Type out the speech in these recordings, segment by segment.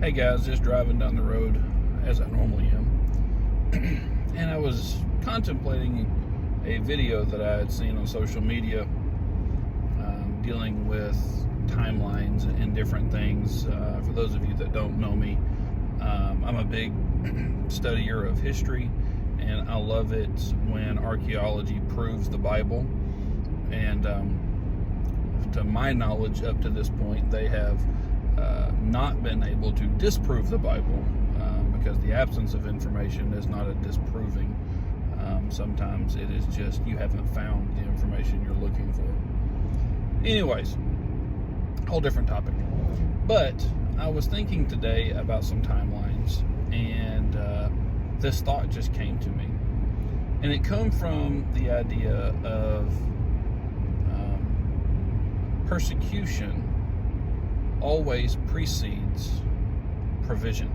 Hey guys, just driving down the road as I normally am. And I was contemplating a video that I had seen on social media dealing with timelines and different things. For those of you that don't know me, I'm a big studier of history, and I love it when archaeology proves the Bible. And to my knowledge, up to this point, they have not been able to disprove the Bible, because the absence of information is not a disproving. Sometimes it is just you haven't found the information you're looking for. Anyways, whole different topic. But I was thinking today about some timelines, and this thought just came to me. And it come from the idea of persecution always precedes provision,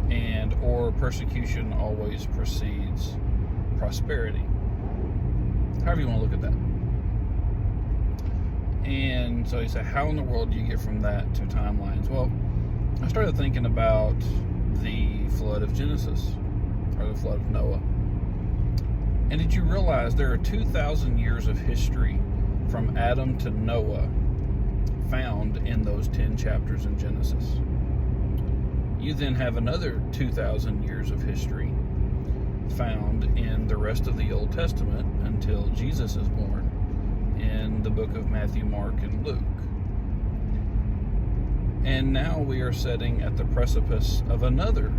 and or persecution always precedes prosperity, however you want to look at that. And so you say, how in the world do you get from that to timelines? Well, I started thinking about the flood of Genesis, or the flood of Noah. And did you realize there are 2,000 years of history from Adam to Noah found in those 10 chapters in Genesis? You then have another 2,000 years of history found in the rest of the Old Testament until Jesus is born in the book of Matthew, Mark, and Luke. And now we are sitting at the precipice of another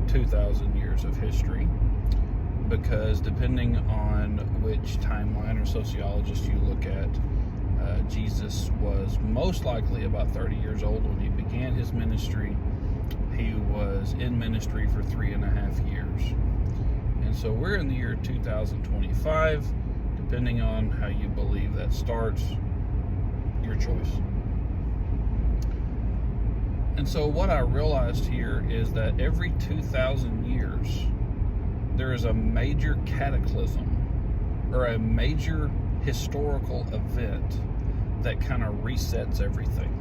2,000 years of history, because depending on which timeline or sociologist you look at, Jesus was most likely about 30 years old when he began his ministry. He was in ministry for 3.5 years. And so we're in the year 2025, depending on how you believe that starts, your choice. And so what I realized here is that every 2,000 years, there is a major cataclysm or a major historical event that kind of resets everything.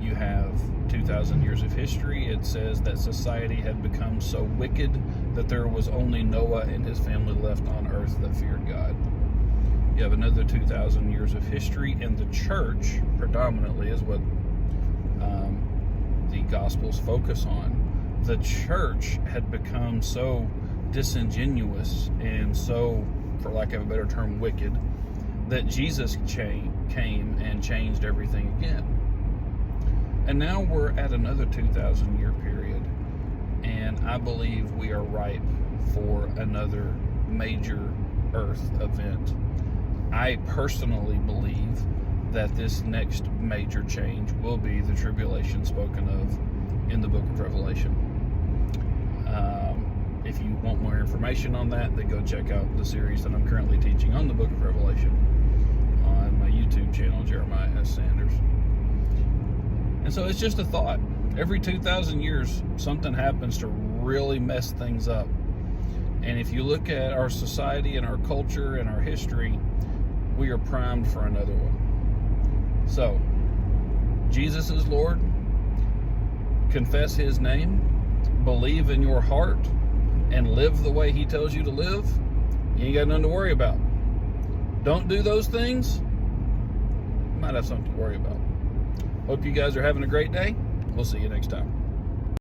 You have 2,000 years of history. It says that society had become so wicked that there was only Noah and his family left on earth that feared God. You have another 2,000 years of history, and the church predominantly is what the Gospels focus on. The church had become so disingenuous and so, for lack of a better term, wicked, that Jesus came and changed everything again. And now we're at another 2,000 year period, and I believe we are ripe for another major earth event. I personally believe that this next major change will be the tribulation spoken of in the book of Revelation. If you want more information on that, then go check out the series that I'm currently teaching on the book of Revelation on my YouTube channel, Jeremiah S. Sanders. And so it's just a thought. Every 2,000 years, something happens to really mess things up. And if you look at our society and our culture and our history, we are primed for another one. So, Jesus is Lord. Confess His name. Believe in your heart and live the way He tells you to live. You ain't got nothing to worry about. Don't do those things, you might have something to worry about. Hope you guys are having a great day. We'll see you next time.